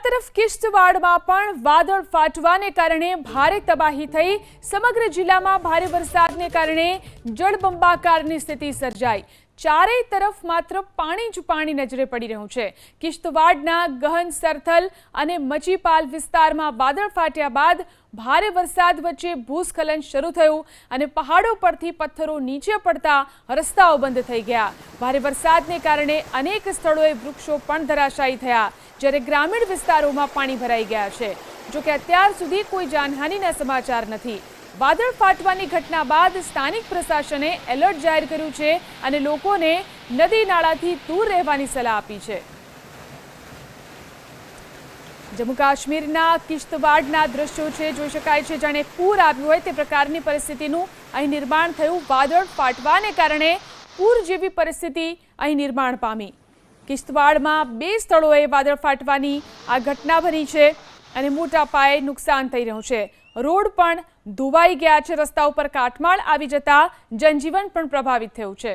તરફ કિશ્તવાડમાં પણ વાદળ ફાટવાને કારણે ભારે તબાહી થઈ। સમગ્ર જિલ્લામાં ભારે વરસાદને કારણે જળબંબાકારની સ્થિતિ સર્જાઈ। ચારેય તરફ માત્ર પાણી જ પાણી નજરે પડી રહ્યું છે। કિશ્તવાડના ગહન સરથલ અને મચીપાલ વિસ્તારમાં વાદળ ફાટ્યા બાદ ભારે વરસાદ વચ્ચે ભૂસ્ખલન શરૂ થયું અને પહાડો પરથી પથ્થરો નીચે પડતા રસ્તાઓ બંધ થઈ ગયા। ભારે વરસાદને કારણે અનેક સ્થળોએ વૃક્ષો પણ ધરાશાયી થયા, જ્યારે ગ્રામીણ વિસ્તારોમાં પાણી ભરાઈ ગયા છે। જો કે અત્યાર સુધી કોઈ જાનહાનિના સમાચાર નથી। વાદળ ફાટવાની ઘટના બાદ સ્થાનિક પ્રશાસને એલર્ટ જાહેર કર્યું છે અને લોકોને નદી નાળાથી દૂર રહેવાની સલાહ આપી છે। જમ્મુ કાશ્મીરના કિશ્તવાડના દ્રશ્યો છે, જોઈ શકાય છે જાણે પૂર આવ્યું હોય તે પ્રકારની પરિસ્થિતિનું અહીં નિર્માણ થયું। વાદળ ફાટવાને કારણે પૂર જેવી પરિસ્થિતિ અહીં નિર્માણ પામી। કિશ્તવાડમાં 2 સ્થળોએ વાદળ ફાટવાની આ ઘટના બની છે અને મોટા પાયે નુકસાન થઈ રહ્યું છે। રોડ પણ ધોવાઈ ગયા છે, રસ્તા ઉપર કાટમાળ આવી જતા જનજીવન પણ પ્રભાવિત થયું છે।